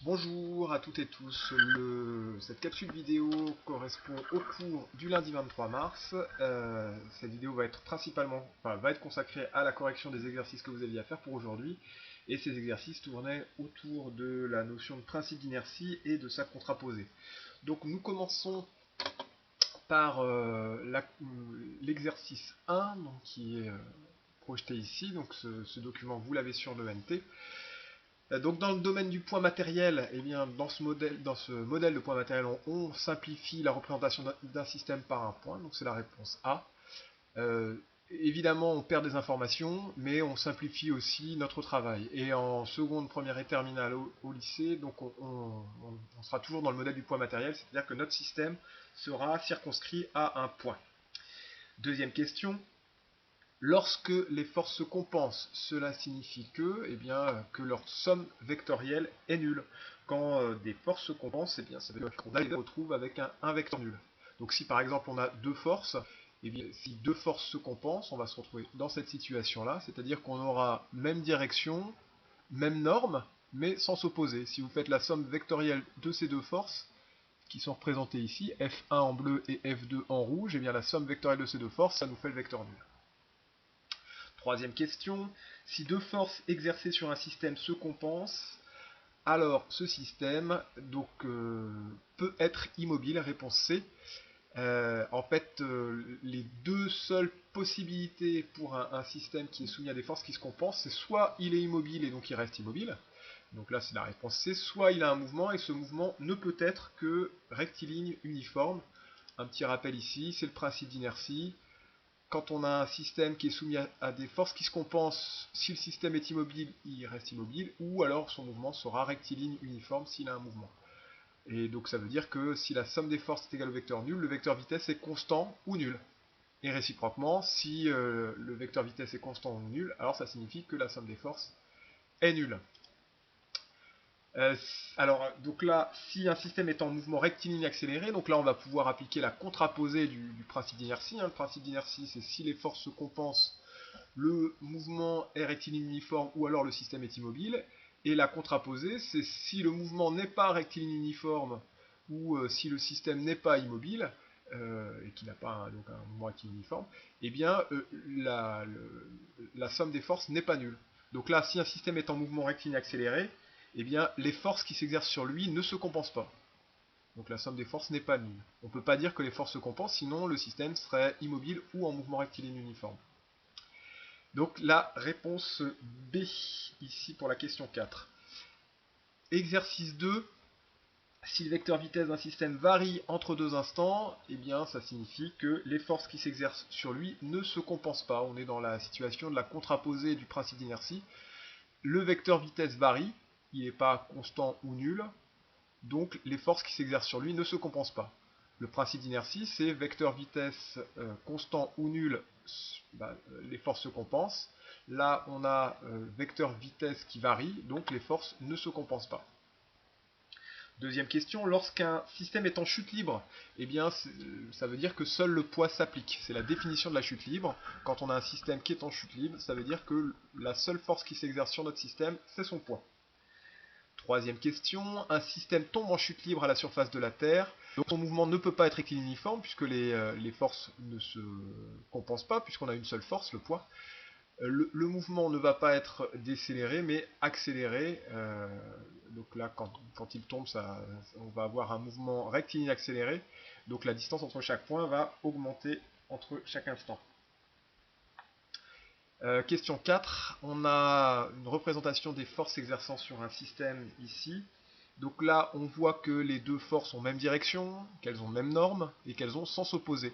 Bonjour à toutes et tous. Cette capsule vidéo correspond au cours du lundi 23 mars. Cette vidéo va être va être consacrée à la correction des exercices que vous aviez à faire pour aujourd'hui. Et ces exercices tournaient autour de la notion de principe d'inertie et de sa contraposée. Donc nous commençons par l'exercice 1 qui est projeté ici. Donc ce document, vous l'avez sur l'ENT. Donc dans le domaine du point matériel, eh bien, dans ce modèle de point matériel, on simplifie la représentation d'un système par un point, donc c'est la réponse A. Évidemment, on perd des informations, mais on simplifie aussi notre travail. Et en seconde, première et terminale au lycée, donc on sera toujours dans le modèle du point matériel, c'est-à-dire que notre système sera circonscrit à un point. Deuxième question, lorsque les forces se compensent, cela signifie que leur somme vectorielle est nulle. Quand des forces se compensent, ça veut dire qu'on les retrouve avec un vecteur nul. Donc si par exemple on a deux forces, si deux forces se compensent, on va se retrouver dans cette situation-là, c'est-à-dire qu'on aura même direction, même norme, mais sans s'opposer. Si vous faites la somme vectorielle de ces deux forces, qui sont représentées ici, F1 en bleu et F2 en rouge, et bien la somme vectorielle de ces deux forces, ça nous fait le vecteur nul. Troisième question, si deux forces exercées sur un système se compensent, alors ce système peut être immobile. Réponse C. Les deux seules possibilités pour un système qui est soumis à des forces qui se compensent, c'est soit il est immobile et donc il reste immobile, donc là c'est la réponse C, soit il a un mouvement et ce mouvement ne peut être que rectiligne uniforme. Un petit rappel ici, c'est le principe d'inertie. Quand on a un système qui est soumis à des forces qui se compensent, si le système est immobile, il reste immobile, ou alors son mouvement sera rectiligne uniforme s'il a un mouvement. Et donc ça veut dire que si la somme des forces est égale au vecteur nul, le vecteur vitesse est constant ou nul. Et réciproquement, si le vecteur vitesse est constant ou nul, alors ça signifie que la somme des forces est nulle. Donc là, si un système est en mouvement rectiligne accéléré, donc là on va pouvoir appliquer la contraposée du principe d'inertie. Le principe d'inertie, c'est si les forces se compensent, le mouvement est rectiligne uniforme ou alors le système est immobile. Et la contraposée, c'est si le mouvement n'est pas rectiligne uniforme ou si le système n'est pas immobile, et qui n'a pas un mouvement rectiligne uniforme, eh bien la somme des forces n'est pas nulle. Donc là, si un système est en mouvement rectiligne accéléré, eh bien les forces qui s'exercent sur lui ne se compensent pas. Donc la somme des forces n'est pas nulle. On ne peut pas dire que les forces se compensent, sinon le système serait immobile ou en mouvement rectiligne uniforme. Donc la réponse B, ici pour la question 4. Exercice 2, si le vecteur vitesse d'un système varie entre deux instants, eh bien ça signifie que les forces qui s'exercent sur lui ne se compensent pas. On est dans la situation de la contraposée du principe d'inertie. Le vecteur vitesse varie, il n'est pas constant ou nul, donc les forces qui s'exercent sur lui ne se compensent pas. Le principe d'inertie, c'est vecteur vitesse constant ou nul, les forces se compensent. Là, on a vecteur vitesse qui varie, donc les forces ne se compensent pas. Deuxième question, lorsqu'un système est en chute libre, eh bien, ça veut dire que seul le poids s'applique. C'est la définition de la chute libre. Quand on a un système qui est en chute libre, ça veut dire que la seule force qui s'exerce sur notre système, c'est son poids. Troisième question, un système tombe en chute libre à la surface de la Terre, donc son mouvement ne peut pas être équilibre uniforme puisque les forces ne se compensent pas, puisqu'on a une seule force, le poids. Le mouvement ne va pas être décéléré, mais accéléré. Donc là, quand il tombe, on va avoir un mouvement rectiligne accéléré. Donc la distance entre chaque point va augmenter entre chaque instant. Question 4, on a une représentation des forces s'exerçant sur un système ici. Donc là, on voit que les deux forces ont même direction, qu'elles ont même norme et qu'elles ont sens opposé.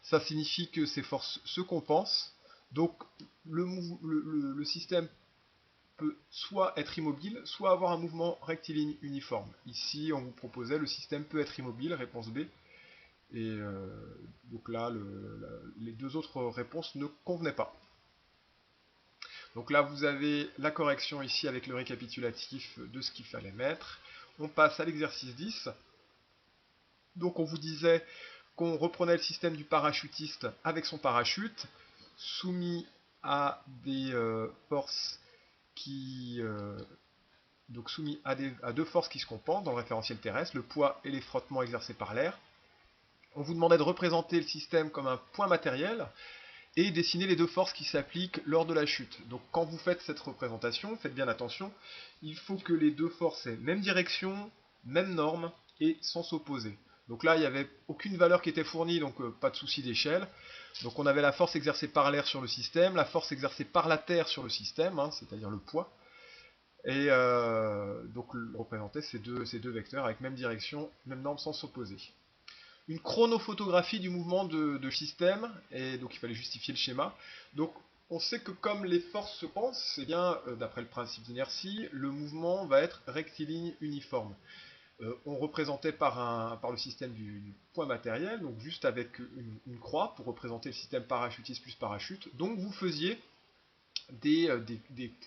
Ça signifie que ces forces se compensent. Donc le système peut soit être immobile, soit avoir un mouvement rectiligne uniforme. Ici, on vous proposait le système peut être immobile, réponse B. Et donc là, les deux autres réponses ne convenaient pas. Donc là, vous avez la correction ici avec le récapitulatif de ce qu'il fallait mettre. On passe à l'exercice 10. Donc on vous disait qu'on reprenait le système du parachutiste avec son parachute, soumis à des forces qui donc soumis à deux forces qui se compensent dans le référentiel terrestre, le poids et les frottements exercés par l'air. On vous demandait de représenter le système comme un point matériel et dessiner les deux forces qui s'appliquent lors de la chute. Donc quand vous faites cette représentation, faites bien attention, il faut que les deux forces aient même direction, même norme et sens opposé. Donc là, il n'y avait aucune valeur qui était fournie, donc pas de souci d'échelle. Donc on avait la force exercée par l'air sur le système, la force exercée par la Terre sur le système, hein, c'est-à-dire le poids. Et donc représenter ces deux vecteurs avec même direction, même norme, sens opposé. Une chronophotographie du mouvement de système, et donc il fallait justifier le schéma. Donc on sait que comme les forces se pensent, c'est bien, d'après le principe d'inertie, le mouvement va être rectiligne uniforme. On représentait par le système du point matériel, donc juste avec une croix pour représenter le système parachutiste plus parachute. Donc vous faisiez des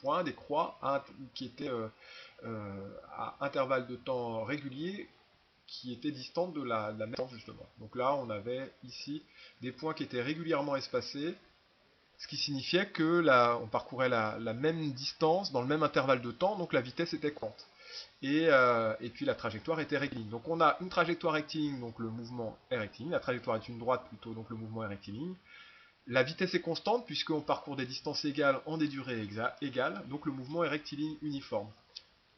points, des croix qui étaient à intervalles de temps réguliers qui étaient distantes de la même distance justement. Donc là on avait ici des points qui étaient régulièrement espacés, ce qui signifiait que on parcourait la même distance dans le même intervalle de temps, donc la vitesse était constante. Et puis la trajectoire était rectiligne. Donc on a une trajectoire rectiligne, donc le mouvement est rectiligne, la trajectoire est une droite plutôt, donc le mouvement est rectiligne. La vitesse est constante puisqu'on parcourt des distances égales en des durées égales, donc le mouvement est rectiligne uniforme.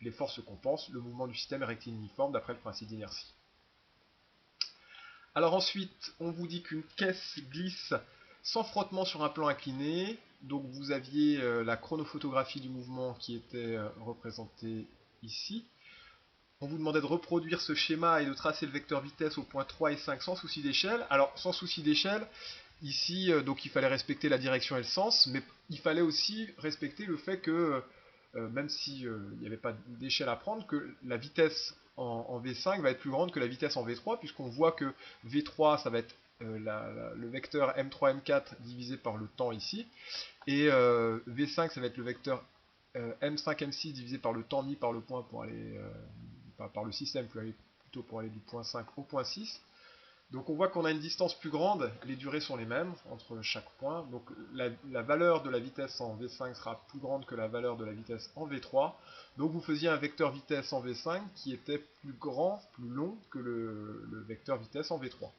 Les forces se compensent, le mouvement du système est rectiligne uniforme d'après le principe d'inertie. Alors ensuite, on vous dit qu'une caisse glisse sans frottement sur un plan incliné. Donc vous aviez la chronophotographie du mouvement qui était représentée ici. On vous demandait de reproduire ce schéma et de tracer le vecteur vitesse au point 3 et 5 sans souci d'échelle. Alors sans souci d'échelle, ici donc il fallait respecter la direction et le sens, mais il fallait aussi respecter le fait que même s'il n'y avait pas d'échelle à prendre, que la vitesse en V5 va être plus grande que la vitesse en V3, puisqu'on voit que V3 ça va être le vecteur M3 M4 divisé par le temps ici, et V5 ça va être le vecteur M5 M6 divisé par le temps mis par le point pour aller par le système plutôt pour aller du point 5 au point 6. Donc on voit qu'on a une distance plus grande, les durées sont les mêmes entre chaque point, donc la valeur de la vitesse en V5 sera plus grande que la valeur de la vitesse en V3, donc vous faisiez un vecteur vitesse en V5 qui était plus grand, plus long que le vecteur vitesse en V3.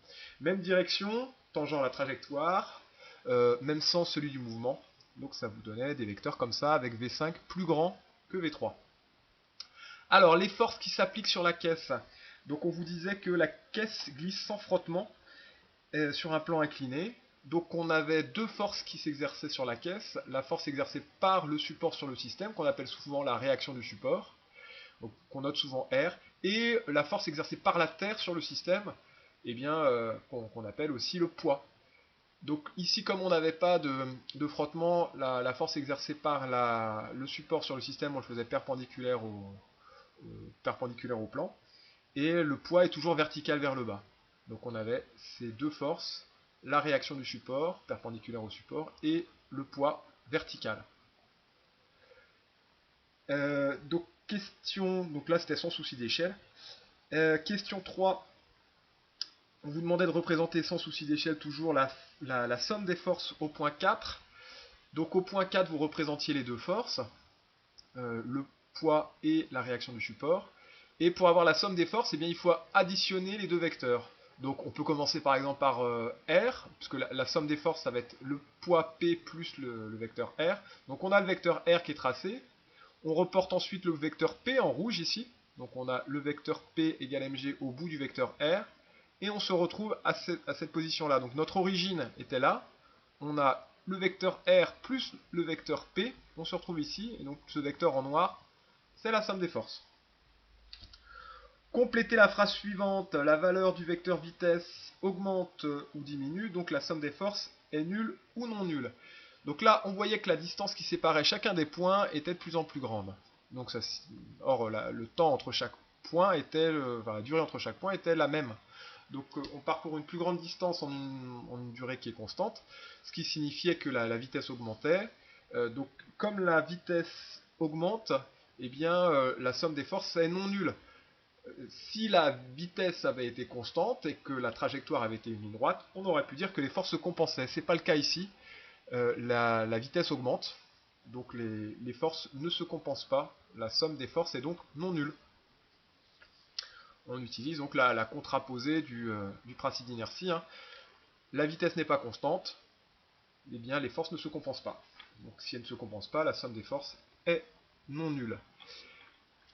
Même direction, tangent à la trajectoire, même sens celui du mouvement, donc ça vous donnait des vecteurs comme ça avec V5 plus grand que V3. Alors les forces qui s'appliquent sur la caisse. Donc on vous disait que la caisse glisse sans frottement sur un plan incliné. Donc on avait deux forces qui s'exerçaient sur la caisse. La force exercée par le support sur le système, qu'on appelle souvent la réaction du support, qu'on note souvent R, et la force exercée par la Terre sur le système, eh bien, qu'on appelle aussi le poids. Donc ici, comme on n'avait pas de frottement, la force exercée par le support sur le système, on le faisait perpendiculaire au plan. Et le poids est toujours vertical vers le bas. Donc on avait ces deux forces, la réaction du support, perpendiculaire au support, et le poids vertical. Donc là c'était sans souci d'échelle. Question 3, on vous demandait de représenter sans souci d'échelle toujours la somme des forces au point 4. Donc au point 4 vous représentiez les deux forces, le poids et la réaction du support. Et pour avoir la somme des forces, eh bien, il faut additionner les deux vecteurs. Donc on peut commencer par exemple par R, puisque la somme des forces, ça va être le poids P plus le vecteur R. Donc on a le vecteur R qui est tracé. On reporte ensuite le vecteur P en rouge ici. Donc on a le vecteur P égale mg au bout du vecteur R. Et on se retrouve à cette position-là. Donc notre origine était là. On a le vecteur R plus le vecteur P. On se retrouve ici. Et donc ce vecteur en noir, c'est la somme des forces. Complétez la phrase suivante, la valeur du vecteur vitesse augmente ou diminue, donc la somme des forces est nulle ou non nulle. Donc là, on voyait que la distance qui séparait chacun des points était de plus en plus grande. Donc or, le temps entre chaque point la durée entre chaque point était la même. Donc on parcourt une plus grande distance en une durée qui est constante, ce qui signifiait que la vitesse augmentait. Donc comme la vitesse augmente, eh bien la somme des forces est non nulle. Si la vitesse avait été constante et que la trajectoire avait été une ligne droite, on aurait pu dire que les forces se compensaient. Ce n'est pas le cas ici. La vitesse augmente. Donc les forces ne se compensent pas, la somme des forces est donc non nulle. On utilise donc la contraposée du principe d'inertie. Hein. La vitesse n'est pas constante, eh bien les forces ne se compensent pas. Donc si elles ne se compensent pas, la somme des forces est non nulle.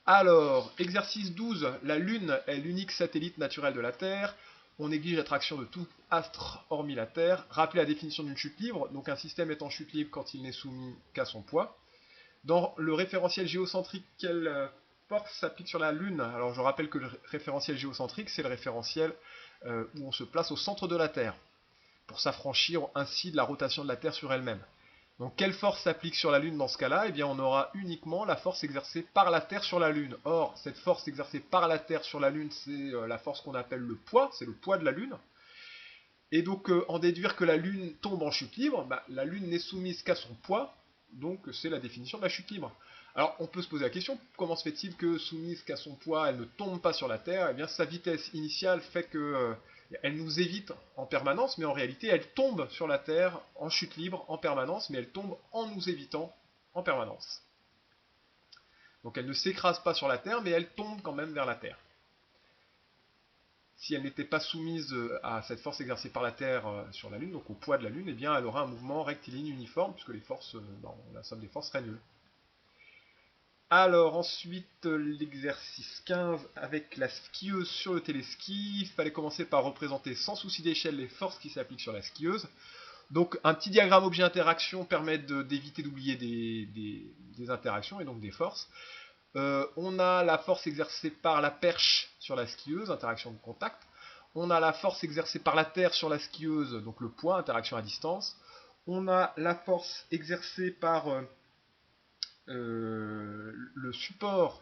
Alors, exercice 12, la Lune est l'unique satellite naturel de la Terre. On néglige l'attraction de tout astre hormis la Terre. Rappelez la définition d'une chute libre. Donc un système est en chute libre quand il n'est soumis qu'à son poids. Dans le référentiel géocentrique, quelle force s'applique sur la Lune? Alors je rappelle que le référentiel géocentrique, c'est le référentiel où on se place au centre de la Terre, pour s'affranchir ainsi de la rotation de la Terre sur elle-même. Donc quelle force s'applique sur la Lune dans ce cas-là? Eh bien on aura uniquement la force exercée par la Terre sur la Lune. Or, cette force exercée par la Terre sur la Lune, c'est la force qu'on appelle le poids, c'est le poids de la Lune. Et donc en déduire que la Lune tombe en chute libre, la Lune n'est soumise qu'à son poids, donc c'est la définition de la chute libre. Alors on peut se poser la question, comment se fait-il que soumise qu'à son poids, elle ne tombe pas sur la Terre? Eh bien sa vitesse initiale fait que elle nous évite en permanence, mais en réalité elle tombe sur la Terre en chute libre en permanence, mais elle tombe en nous évitant en permanence. Donc elle ne s'écrase pas sur la Terre, mais elle tombe quand même vers la Terre. Si elle n'était pas soumise à cette force exercée par la Terre sur la Lune, donc au poids de la Lune, eh bien elle aurait un mouvement rectiligne uniforme, puisque les forces, la somme des forces serait nulle. Alors ensuite l'exercice 15 avec la skieuse sur le téléski. Il fallait commencer par représenter sans souci d'échelle les forces qui s'appliquent sur la skieuse. Donc un petit diagramme objet-interaction permet d'éviter d'oublier des interactions et donc des forces. On a la force exercée par la perche sur la skieuse, interaction de contact. On a la force exercée par la terre sur la skieuse, donc le poids, interaction à distance. On a la force exercée par le support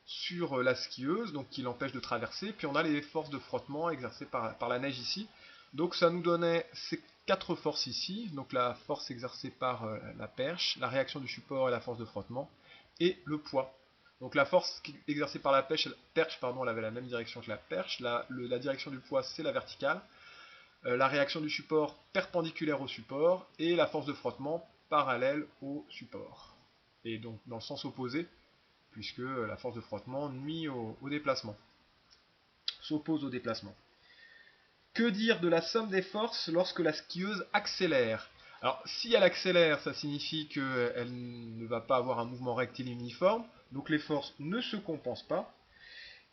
sur la skieuse, donc qui l'empêche de traverser. Puis on a les forces de frottement exercées par la neige ici. Donc ça nous donnait ces quatre forces ici, donc la force exercée par la perche, la réaction du support et la force de frottement, et le poids. Donc la force exercée par la perche, elle avait la même direction que la perche. La direction du poids, c'est la verticale. La réaction du support perpendiculaire au support, et la force de frottement parallèle au support. Et donc dans le sens opposé, puisque la force de frottement nuit au déplacement, s'oppose au déplacement. Que dire de la somme des forces lorsque la skieuse accélère? Alors, si elle accélère, ça signifie qu'elle ne va pas avoir un mouvement rectiligne uniforme, donc les forces ne se compensent pas.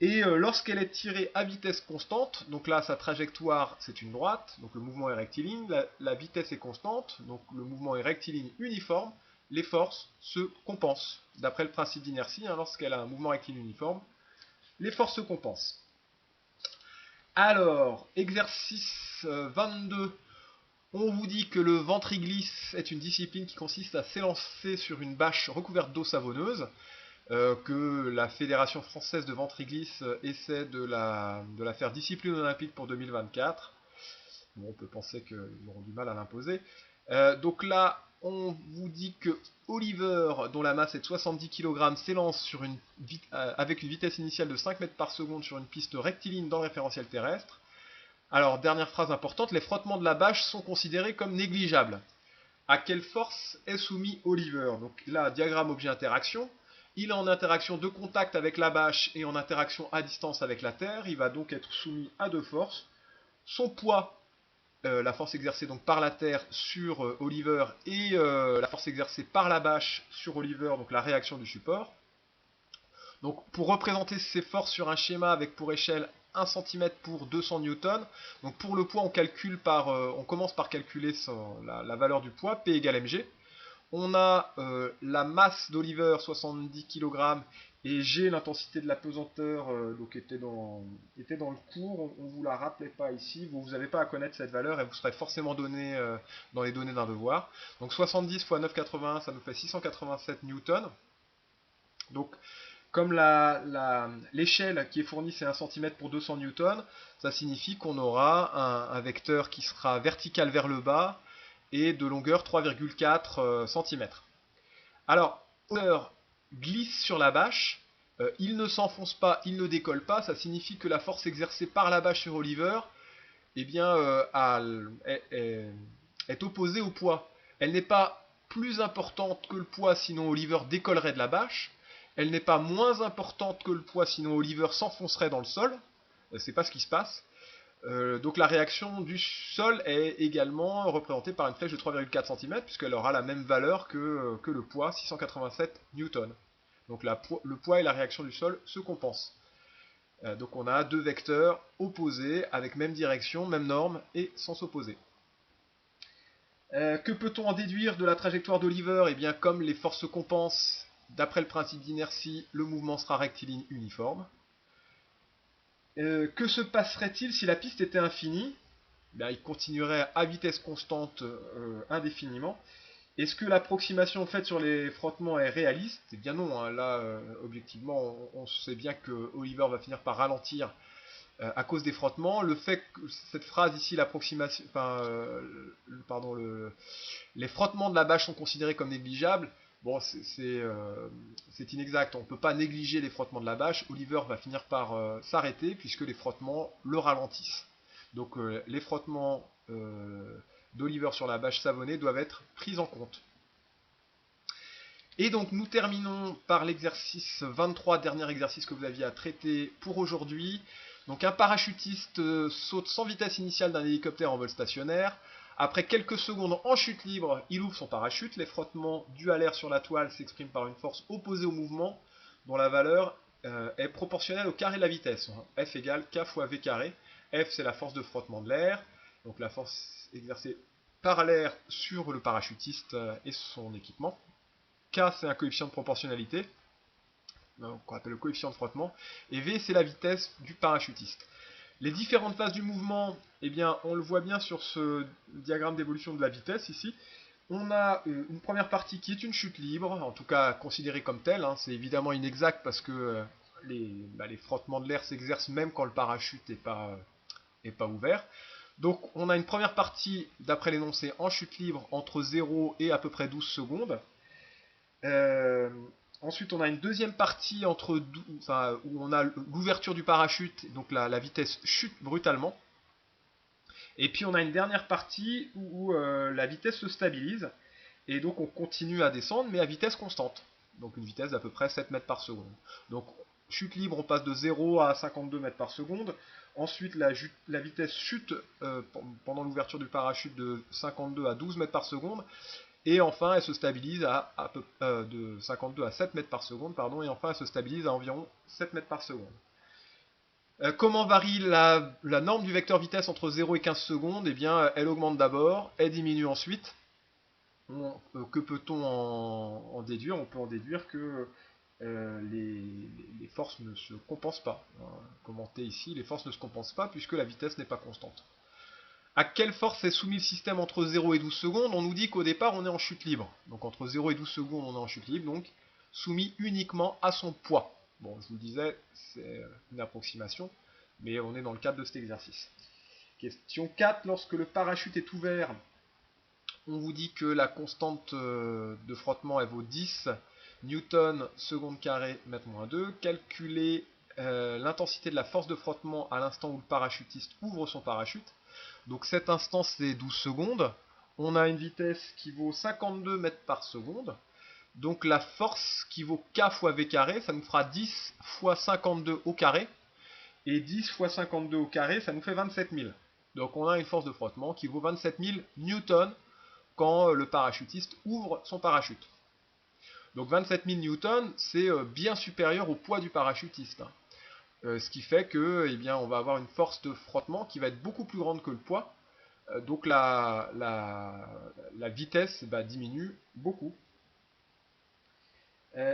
Et lorsqu'elle est tirée à vitesse constante, donc là sa trajectoire c'est une droite, donc le mouvement est rectiligne, la vitesse est constante, donc le mouvement est rectiligne uniforme, les forces se compensent. D'après le principe d'inertie, lorsqu'elle a un mouvement rectiligne uniforme, les forces se compensent. Alors, exercice 22, on vous dit que le ventriglisse est une discipline qui consiste à s'élancer sur une bâche recouverte d'eau savonneuse, que la Fédération française de ventriglisse essaie de la faire discipline olympique pour 2024. Bon, on peut penser qu'ils auront du mal à l'imposer. Donc là, on vous dit que Oliver, dont la masse est de 70 kg, s'élance avec une vitesse initiale de 5 mètres par seconde sur une piste rectiligne dans le référentiel terrestre. Alors, dernière phrase importante, les frottements de la bâche sont considérés comme négligeables. À quelle force est soumis Oliver? Donc là, diagramme objet-interaction. Il est en interaction de contact avec la bâche et en interaction à distance avec la Terre. Il va donc être soumis à deux forces. Son poids, la force exercée donc par la Terre sur Oliver, et la force exercée par la bâche sur Oliver, donc la réaction du support. Donc pour représenter ces forces sur un schéma avec pour échelle 1 cm pour 200 N, donc pour le poids on commence par calculer la valeur du poids, P égale mg. On a la masse d'Oliver, 70 kg, et G, l'intensité de la pesanteur, donc était dans le cours, on ne vous la rappelait pas ici, vous n'avez pas à connaître cette valeur, elle vous serait forcément donnée dans les données d'un devoir. Donc 70 fois 9,81, ça nous fait 687 newtons. Donc comme l'échelle qui est fournie c'est 1 cm pour 200 newtons, ça signifie qu'on aura un vecteur qui sera vertical vers le bas, et de longueur 3,4 cm. Alors, Oliver glisse sur la bâche, il ne s'enfonce pas, il ne décolle pas, ça signifie que la force exercée par la bâche sur Oliver est opposée au poids. Elle n'est pas plus importante que le poids, sinon Oliver décollerait de la bâche. Elle n'est pas moins importante que le poids, sinon Oliver s'enfoncerait dans le sol. C'est pas ce qui se passe. Donc la réaction du sol est également représentée par une flèche de 3,4 cm, puisqu'elle aura la même valeur que le poids, 687 newtons. Donc le poids et la réaction du sol se compensent. Donc on a deux vecteurs opposés, avec même direction, même norme, et sans s'opposer. Que peut-on en déduire de la trajectoire d'Oliver? Eh bien, comme les forces se compensent, d'après le principe d'inertie, le mouvement sera rectiligne uniforme. Que se passerait-il si la piste était infinie? Ben, il continuerait à vitesse constante indéfiniment. Est-ce que l'approximation faite sur les frottements est réaliste? Eh bien non, hein. Là, objectivement, on sait bien que Oliver va finir par ralentir à cause des frottements. Le fait que cette phrase ici, l'approximation, les frottements de la bâche sont considérés comme négligeables. Bon, c'est inexact, on ne peut pas négliger les frottements de la bâche. Oliver va finir par s'arrêter puisque les frottements le ralentissent. Donc les frottements d'Oliver sur la bâche savonnée doivent être pris en compte. Et donc nous terminons par l'exercice 23, dernier exercice que vous aviez à traiter pour aujourd'hui. Donc un parachutiste saute sans vitesse initiale d'un hélicoptère en vol stationnaire. Après quelques secondes en chute libre, il ouvre son parachute. Les frottements dus à l'air sur la toile s'expriment par une force opposée au mouvement, dont la valeur est proportionnelle au carré de la vitesse. F égale K fois V carré. F, c'est la force de frottement de l'air, donc la force exercée par l'air sur le parachutiste et son équipement. K, c'est un coefficient de proportionnalité, qu'on appelle le coefficient de frottement. Et V, c'est la vitesse du parachutiste. Les différentes phases du mouvement, eh bien, on le voit bien sur ce diagramme d'évolution de la vitesse ici. On a une première partie qui est une chute libre, en tout cas considérée comme telle. Hein. C'est évidemment inexact parce que les frottements de l'air s'exercent même quand le parachute n'est pas ouvert. Donc on a une première partie, d'après l'énoncé, en chute libre entre 0 et à peu près 12 secondes. Ensuite, on a une deuxième partie où on a l'ouverture du parachute, donc la vitesse chute brutalement. Et puis on a une dernière partie où la vitesse se stabilise. Et donc on continue à descendre, mais à vitesse constante. Donc une vitesse d'à peu près 7 mètres par seconde. Donc chute libre, on passe de 0 à 52 mètres par seconde. Ensuite, la vitesse chute pendant l'ouverture du parachute de 52 à 12 mètres par seconde. Et enfin, elle se stabilise de 52 à 7 mètres par seconde, pardon, et enfin, elle se stabilise à environ 7 mètres par seconde. Comment varie la norme du vecteur vitesse entre 0 et 15 secondes? Eh bien, elle augmente d'abord, elle diminue ensuite. Que peut-on en déduire? On peut en déduire que les forces ne se compensent pas. Commenté ici, les forces ne se compensent pas puisque la vitesse n'est pas constante. À quelle force est soumis le système entre 0 et 12 secondes? On nous dit qu'au départ, on est en chute libre. Donc entre 0 et 12 secondes, on est en chute libre, donc soumis uniquement à son poids. Bon, je vous le disais, c'est une approximation, mais on est dans le cadre de cet exercice. Question 4. Lorsque le parachute est ouvert, on vous dit que la constante de frottement, elle vaut 10 newtons seconde carré mètre moins 2. Calculez l'intensité de la force de frottement à l'instant où le parachutiste ouvre son parachute. Donc cet instant, c'est 12 secondes. On a une vitesse qui vaut 52 mètres par seconde. Donc la force qui vaut K fois V carré, ça nous fera 10 fois 52 au carré. Et 10 fois 52 au carré, ça nous fait 27 000. Donc on a une force de frottement qui vaut 27 000 newtons quand le parachutiste ouvre son parachute. Donc 27 000 newtons, c'est bien supérieur au poids du parachutiste. Ce qui fait que, eh bien, on va avoir une force de frottement qui va être beaucoup plus grande que le poids. Donc la vitesse diminue beaucoup.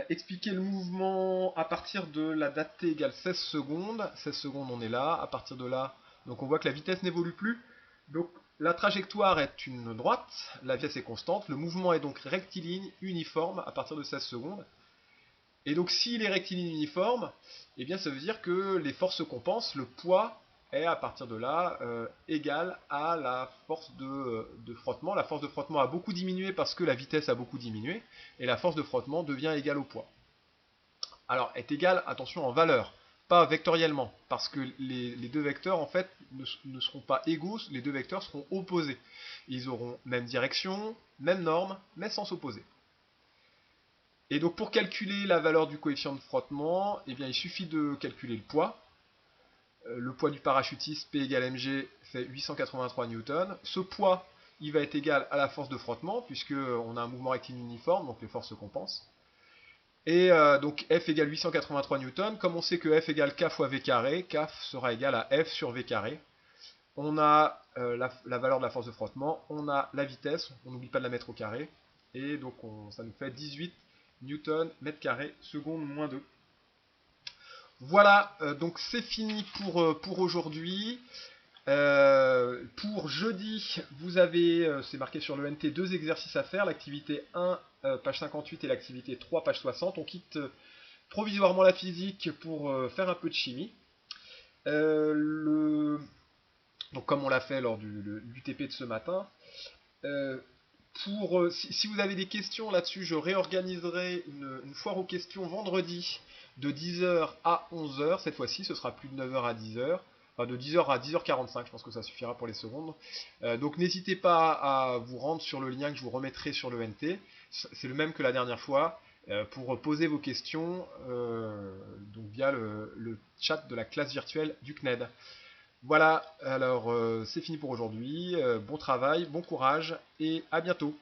Expliquer le mouvement à partir de la date t égale 16 secondes. 16 secondes, on est là. À partir de là, donc on voit que la vitesse n'évolue plus. Donc la trajectoire est une droite, la vitesse est constante. Le mouvement est donc rectiligne, uniforme à partir de 16 secondes. Et donc s'il est rectiligne uniforme, eh bien ça veut dire que les forces se compensent. Le poids est à partir de là égal à la force de frottement. La force de frottement a beaucoup diminué parce que la vitesse a beaucoup diminué. Et la force de frottement devient égale au poids. Alors est égale, attention, en valeur, pas vectoriellement. Parce que les deux vecteurs en fait ne seront pas égaux, les deux vecteurs seront opposés. Ils auront même direction, même norme, mais sans s'opposer. Et donc pour calculer la valeur du coefficient de frottement, eh bien, il suffit de calculer le poids. Le poids du parachutiste, P égale mg, fait 883 newtons. Ce poids, il va être égal à la force de frottement, puisqu'on a un mouvement rectiligne uniforme, donc les forces se compensent. Et donc F égale 883 newtons. Comme on sait que F égale K fois V carré, K sera égal à F sur V carré. On a la valeur de la force de frottement, on a la vitesse, on n'oublie pas de la mettre au carré. Et donc ça nous fait 18 newtons mètre carré seconde moins 2. Voilà, donc c'est fini pour aujourd'hui. Pour jeudi, vous avez, c'est marqué sur le NT, 2 exercices à faire. L'activité 1, page 58, et l'activité 3, page 60. On quitte provisoirement la physique pour faire un peu de chimie. Donc comme on l'a fait lors du TP de ce matin. Si vous avez des questions là-dessus, je réorganiserai une foire aux questions vendredi de 10h à 11h. Cette fois-ci, ce sera plus de 9h à 10h. Enfin, de 10h à 10h45, je pense que ça suffira pour les secondes. Donc n'hésitez pas à vous rendre sur le lien que je vous remettrai sur le NT. C'est le même que la dernière fois. Pour poser vos questions donc via le chat de la classe virtuelle du CNED. Voilà, alors c'est fini pour aujourd'hui. Bon travail, bon courage et à bientôt.